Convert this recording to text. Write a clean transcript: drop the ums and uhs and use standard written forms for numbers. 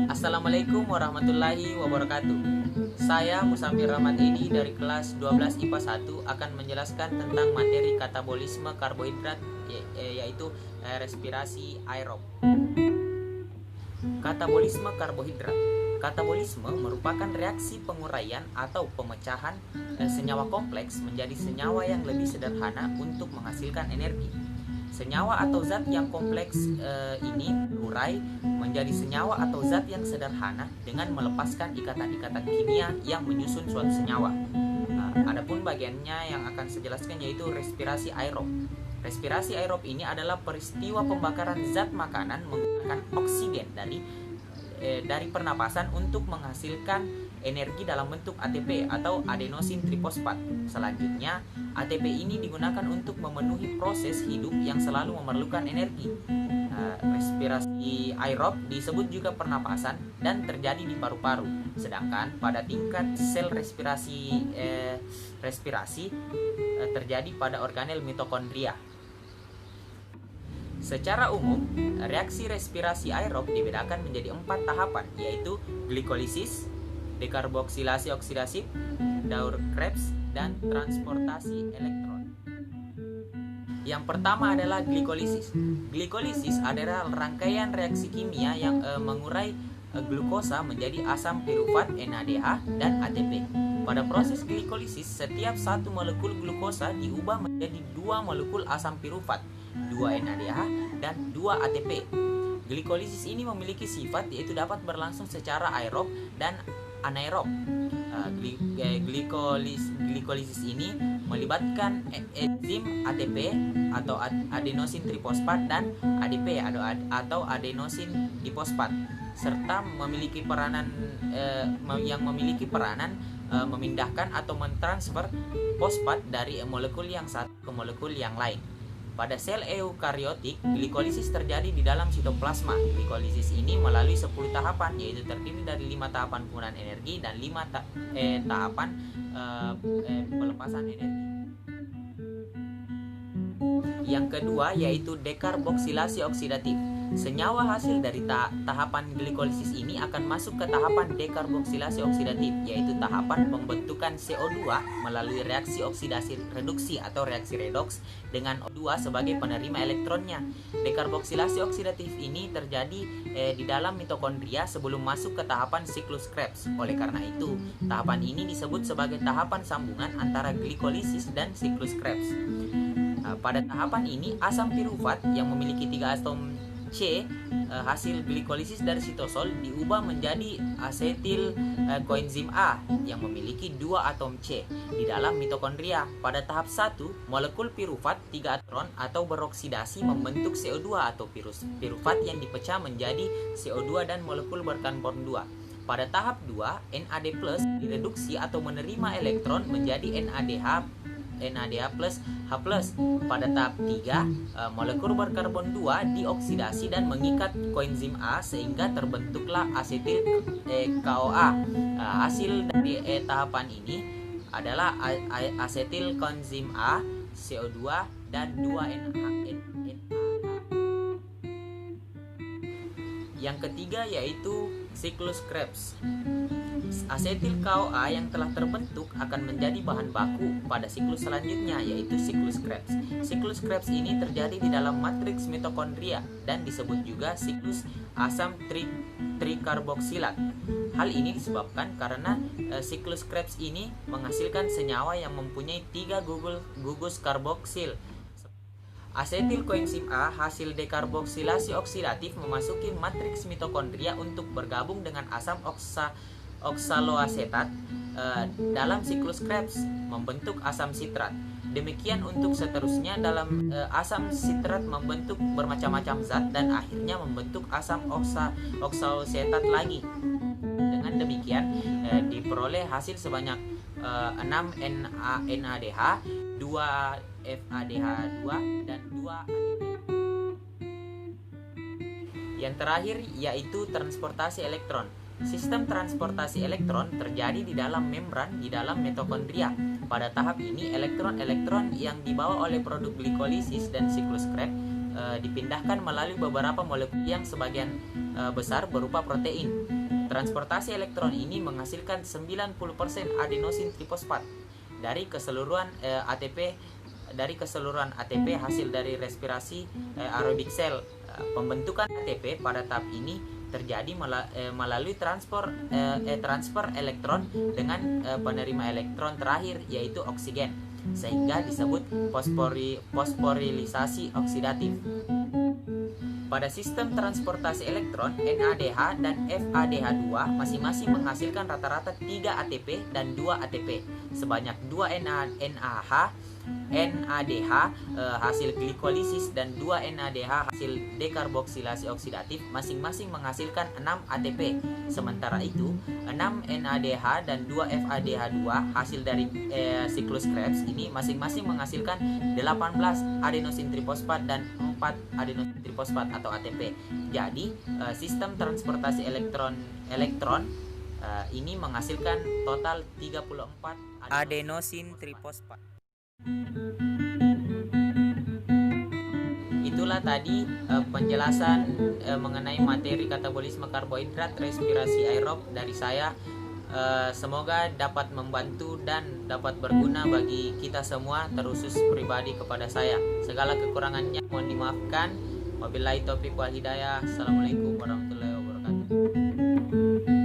Assalamualaikum warahmatullahi wabarakatuh. Saya Musamir Rahmat Edi dari kelas 12 IPA 1 akan menjelaskan tentang materi katabolisme karbohidrat yaitu respirasi aerob. Katabolisme karbohidrat. Katabolisme merupakan reaksi penguraian atau pemecahan senyawa kompleks menjadi senyawa yang lebih sederhana untuk menghasilkan energi. Senyawa atau zat yang kompleks ini berurai menjadi senyawa atau zat yang sederhana dengan melepaskan ikatan-ikatan kimia yang menyusun suatu senyawa. Adapun bagiannya yang akan saya jelaskan yaitu respirasi aerob. Respirasi aerob ini adalah peristiwa pembakaran zat makanan menggunakan oksigen dari pernapasan untuk menghasilkan energi dalam bentuk ATP atau adenosin trifosfat. Selanjutnya, ATP ini digunakan untuk memenuhi proses hidup yang selalu memerlukan energi. Respirasi aerob disebut juga pernapasan dan terjadi di paru-paru. Sedangkan pada tingkat sel respirasi terjadi pada organel mitokondria. Secara umum, reaksi respirasi aerob dibedakan menjadi 4 tahapan, yaitu glikolisis, dekarboksilasi oksidasi, Daur-Krebs, dan transportasi elektron. Yang pertama adalah glikolisis. Glikolisis adalah rangkaian reaksi kimia yang mengurai glukosa menjadi asam pirufat NADH dan ATP. Pada proses glikolisis, setiap satu molekul glukosa diubah menjadi 2 molekul asam pirufat, 2 NADH, dan 2 ATP. Glikolisis ini memiliki sifat yaitu dapat berlangsung secara aerob dan anaerob. Glikolisis ini melibatkan enzim ATP atau adenosin trifosfat dan ADP atau adenosin difosfat, serta memiliki peranan memindahkan atau mentransfer fosfat dari molekul yang satu ke molekul yang lain. Pada sel eukariotik, glikolisis terjadi di dalam sitoplasma. Glikolisis ini melalui 10 tahapan, yaitu terdiri dari 5 tahapan penggunaan energi dan 5 tahapan pelepasan energi. Yang kedua yaitu dekarboksilasi oksidatif. Senyawa hasil dari tahapan glikolisis ini akan masuk ke tahapan dekarboksilasi oksidatif, yaitu tahapan pembentukan CO2 melalui reaksi oksidasi reduksi atau reaksi redoks dengan O2 sebagai penerima elektronnya. Dekarboksilasi oksidatif ini terjadi di dalam mitokondria sebelum masuk ke tahapan siklus Krebs. Oleh karena itu, tahapan ini disebut sebagai tahapan sambungan antara glikolisis dan siklus Krebs. Pada tahapan ini, asam pirufat yang memiliki 3 atom C hasil glikolisis dari sitosol diubah menjadi asetil koenzim A yang memiliki 2 atom C di dalam mitokondria. Pada tahap 1, molekul pirufat 3 elektron atau beroksidasi membentuk CO2 atau pirufat yang dipecah menjadi CO2 dan molekul berkarbon 2. Pada tahap 2, NAD+ direduksi atau menerima elektron menjadi NADH plus H+. Pada tahap 3, molekul berkarbon 2 dioksidasi dan mengikat koenzim A sehingga terbentuklah asetil KOA. Hasil dari tahapan ini adalah asetil koenzim A, CO2 dan 2 NADH. Yang ketiga yaitu siklus Krebs. Asetil KOA yang telah terbentuk akan menjadi bahan baku pada siklus selanjutnya, yaitu siklus Krebs. Siklus Krebs ini terjadi di dalam matriks mitokondria dan disebut juga siklus asam trikarboksilat. Hal ini disebabkan karena siklus Krebs ini menghasilkan senyawa yang mempunyai 3 gugus karboksil. Asetil koenzim A hasil dekarboksilasi oksidatif memasuki matriks mitokondria untuk bergabung dengan asam oksaloasetat dalam siklus Krebs membentuk asam sitrat. Demikian untuk seterusnya dalam asam sitrat membentuk bermacam-macam zat dan akhirnya membentuk asam oksaloasetat lagi. Dengan demikian diperoleh hasil sebanyak 6 NADH, 2 FADH2 dan 2 ADP. Yang terakhir yaitu transportasi elektron. Sistem transportasi elektron terjadi di dalam membran di dalam mitokondria. Pada tahap ini elektron-elektron yang dibawa oleh produk glikolisis dan siklus Krebs dipindahkan melalui beberapa molekul yang sebagian besar berupa protein. Transportasi elektron ini menghasilkan 90% adenosin trifosfat dari keseluruhan ATP hasil dari respirasi aerobik sel. Pembentukan ATP pada tahap ini terjadi melalui transfer elektron dengan penerima elektron terakhir yaitu oksigen, sehingga disebut fosforilisasi oksidatif. Pada sistem transportasi elektron, NADH dan FADH2 masing-masing menghasilkan rata-rata 3 ATP dan 2 ATP. Sebanyak 2 NADH hasil glikolisis dan 2 NADH hasil dekarboksilasi oksidatif masing-masing menghasilkan 6 ATP. Sementara itu, 6 NADH dan 2 FADH2 hasil dari siklus Krebs ini masing-masing menghasilkan 18 adenosin trifosfat dan 4 adenosin trifosfat atau ATP. Jadi, sistem transportasi elektron ini menghasilkan total 34 adenosin trifosfat. Itulah tadi penjelasan mengenai materi katabolisme karbohidrat respirasi aerob dari saya. Semoga dapat membantu dan dapat berguna bagi kita semua, terkhusus pribadi kepada saya. Segala kekurangannya mohon dimaafkan. Wabillahi taufiq wal hidayah. Assalamualaikum warahmatullahi wabarakatuh.